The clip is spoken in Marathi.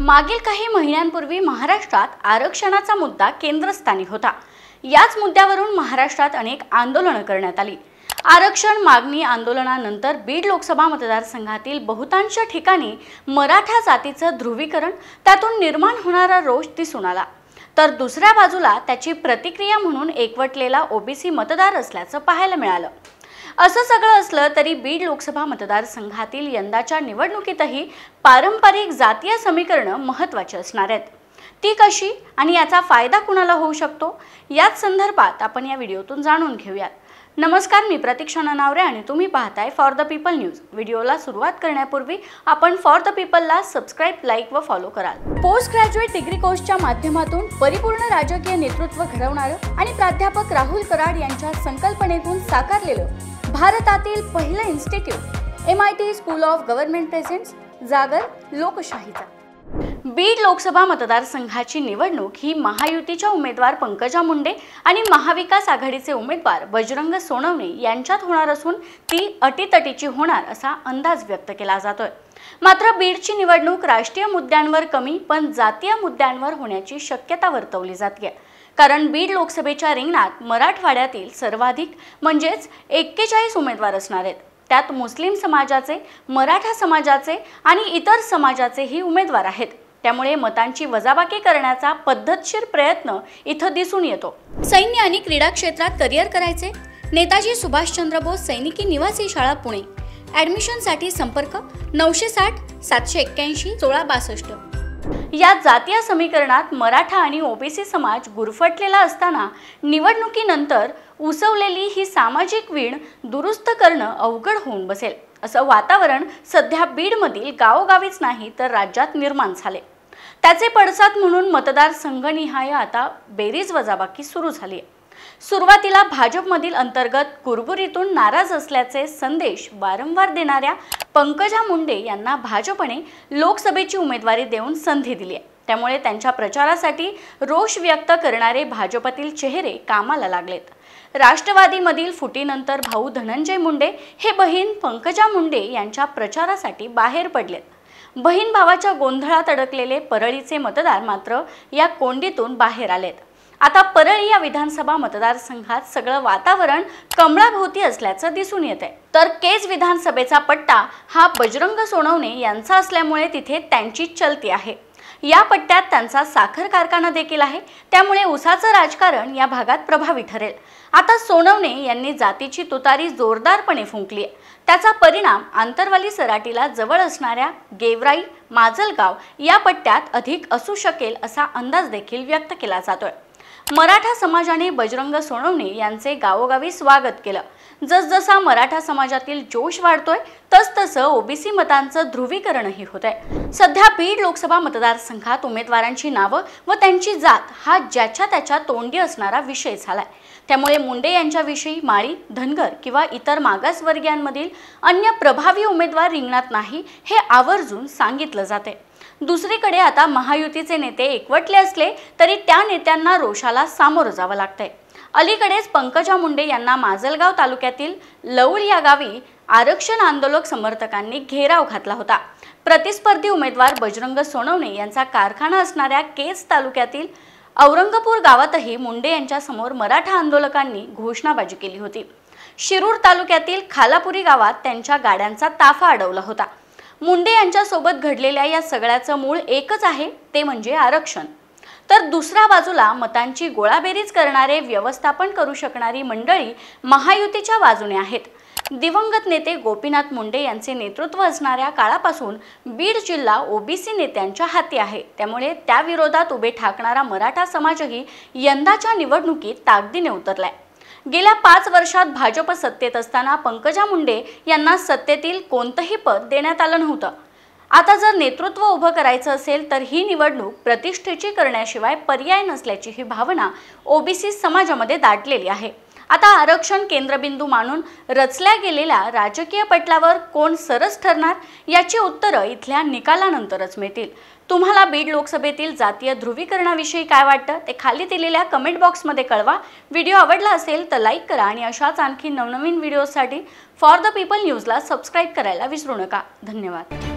मागील काही महिन्यांपूर्वी महाराष्ट्रात आरक्षणाचा मुद्दा केंद्रस्थानी होता। याच मुद्द्यावरून महाराष्ट्रात अनेक आंदोलने करण्यात आली। आरक्षण मागणी आंदोलनानंतर बीड लोकसभा मतदारसंघातील बहुतांश ठिकाणी मराठा जातीचं ध्रुवीकरण, त्यातून निर्माण होणारा रोष दिसून आला। तर दुसऱ्या बाजूला त्याची प्रतिक्रिया म्हणून एकवटलेला ओबीसी मतदार असल्याचं पाहायला मिळालं। असं सगळं असलं तरी बीड लोकसभा मतदारसंघातील यंदाच्या निवडणुकीतही पारंपरिक जातीय समीकरणं महत्त्वाची असणार आहेत। ती कशी आणि याचा फायदा कुणाला होऊ शकतो, याच संदर्भात आपण या व्हिडिओतून जाणून घेऊयात। नमस्कार, मी प्रतीक्षा ननावरे आणि तुम्ही पाहताय फॉर द पीपल न्यूज। व्हिडिओला सुरुवात करण्यापूर्वी आपण फॉर द पीपलला सबस्क्राइब, लाईक व फॉलो कराल। पोस्ट ग्रॅज्युएट डिग्री कोर्सच्या माध्यमातून परिपूर्ण राजकीय नेतृत्व घडवणारं आणि प्राध्यापक राहुल कराड यांच्या संकल्पनेतून साकारलेलं भारतातील पहिलं institute MIT school of government presents जागर लोकशाहीचा। बीड लोकसभा मतदारसंघाची निवडणूक ही महायुतीच्या उमेदवार पंकजा मुंडे आणि महाविकास आघाडीचे उमेदवार बजरंग सोनवणे यांच्यात होणार असून ती अटीतटीची होणार असा अंदाज व्यक्त केला जातोय। मात्र बीडची निवडणूक राष्ट्रीय मुद्द्यांवर कमी पण जातीय मुद्द्यांवर होण्याची शक्यता वर्तवली जाते। कारण बीड लोकसभेच्या रिंगणात मराठवाड्यातील सर्वाधिक म्हणजेच 41 उमेदवार असणार आहेत। त्यात मुस्लिम समाजाचे, मराठा समाजाचे आणि इतर समाजाचेही उमेदवार आहेत। त्यामुळे मतांची वजाबाकी करण्याचा पद्धतशीर प्रयत्न इथं दिसून येतो। सैन्य आणि क्रीडा क्षेत्रात करिअर करायचे, नेताजी सुभाषचंद्र बोस सैनिकी निवासी शाळा पुणे। ॲडमिशनसाठी संपर्क 960 781 1662। या जातीय समीकरणात मराठा आणि ओबीसी समाज गुरफटलेला असताना निवडणुकीनंतर उसवलेली ही सामाजिक वीण दुरुस्त करणं अवघड होऊन बसेल असं वातावरण सध्या बीडमधील गावोगावीच नाही तर राज्यात निर्माण झाले। त्याचे पडसाद म्हणून मतदार संघनिहाय आता बेरीज वजाबाकी सुरू झाली आहे। सुरुवातीला भाजपमधील अंतर्गत कुरबुरीतून नाराज असल्याचे संदेश वारंवार देणाऱ्या पंकजा मुंडे यांना भाजपने लोकसभेची उमेदवारी देऊन संधी दिली आहे। त्यामुळे त्यांच्या प्रचारासाठी रोष व्यक्त करणारे भाजपतील चेहरे कामाला लागलेत। राष्ट्रवादीमधील फुटीनंतर भाऊ धनंजय मुंडे हे बहीण पंकजा मुंडे यांच्या प्रचारासाठी बाहेर पडलेत। बहीण भावाच्या गोंधळात अडकलेले परळीचे मतदार मात्र या कोंडीतून बाहेर आलेत। आता परळी या विधानसभा मतदारसंघात सगळं वातावरण कमळाभोवती असल्याचं दिसून येते। तर केज विधानसभेचा पट्टा हा बजरंग सोनवणे यांचा असल्यामुळे तिथे त्यांची चलती आहे। या पट्ट्यात त्यांचा साखर कारखाना देखील आहे, त्यामुळे उसाचं राजकारण या भागात प्रभावी ठरेल। आता सोनवणे यांनी जातीची तुतारी जोरदारपणे फुंकली आहे। त्याचा परिणाम आंतरवाली सराटीला जवळ असणाऱ्या गेवराई, माजलगाव या पट्ट्यात अधिक असू शकेल असा अंदाज देखील व्यक्त केला जातोय। मराठा समाजाने बजरंग सोनवणे यांचे गावोगावी स्वागत केलं। जसजसा मराठा समाजातील जोश वाढतोय तसतसं ओबीसी मतांचं ध्रुवीकरणही होतंय। सध्या बीड लोकसभा मतदारसंघात उमेदवारांची नावं व त्यांची जात हा ज्याच्या त्याच्या तोंडी असणारा विषय झालाय। त्यामुळे मुंडे यांच्याविषयी माळी, धनगर किंवा इतर मागासवर्गीयांमधील अन्य प्रभावी उमेदवार रिंगणात नाही हे आवर्जून सांगितलं जाते। दुसरीकडे आता महायुतीचे नेते एकवटले असले तरी त्या नेत्यांना रोषाला सामोरं जावं लागतंय। अलीकडेच पंकजा मुंडे यांना माजलगाव तालुक्यातील लौळ या गावी आरक्षण आंदोलक समर्थकांनी घेराव घातला होता। प्रतिस्पर्धी उमेदवार बजरंग सोनवणे यांचा कारखाना असणाऱ्या केज तालुक्यातील औरंगपूर गावातही मुंडे यांच्या समोर मराठा आंदोलकांनी घोषणाबाजी केली होती। शिरूर तालुक्यातील खालापुरी गावात त्यांच्या गाड्यांचा ताफा अडवला होता। मुंडे यांच्यासोबत घडलेल्या या सगळ्याचं मूळ एकच आहे, ते म्हणजे आरक्षण। तर दुसऱ्या बाजूला मतांची गोळाबेरीज करणारे, व्यवस्थापन करू शकणारी मंडळी महायुतीच्या बाजूने आहेत। दिवंगत नेते गोपीनाथ मुंडे यांचे नेतृत्व असणाऱ्या काळापासून बीड जिल्हा ओबीसी नेत्यांच्या हाती आहे। त्यामुळे त्या विरोधात उभे ठाकणारा मराठा समाजही यंदाच्या निवडणुकीत ताकदीने उतरलाय। गेल्या 5 वर्षात भाजप सत्तेत असताना पंकजा मुंडे यांना सत्तेतील कोणतंही पद देण्यात आलं नव्हतं। आता जर नेतृत्व उभं करायचं असेल तर ही निवडणूक प्रतिष्ठेची करण्याशिवाय पर्याय नसल्याची ही भावना ओबीसी समाजामध्ये दाटलेली आहे। आता आरक्षण केंद्रबिंदू मानून रचल्या गेलेल्या राजकीय पटलावर कोण सरस ठरणार याची उत्तरं इथल्या निकालानंतरच मिळतील। तुम्हाला बीड लोकसभेतील जातीय ध्रुवीकरणाविषयी काय वाटतं ते खाली दिलेल्या कमेंट बॉक्समध्ये कळवा। व्हिडिओ आवडला असेल तर लाईक करा आणि अशाच आणखी नवनवीन व्हिडिओसाठी फॉर द पीपल न्यूजला सबस्क्राइब करायला विसरू नका। धन्यवाद।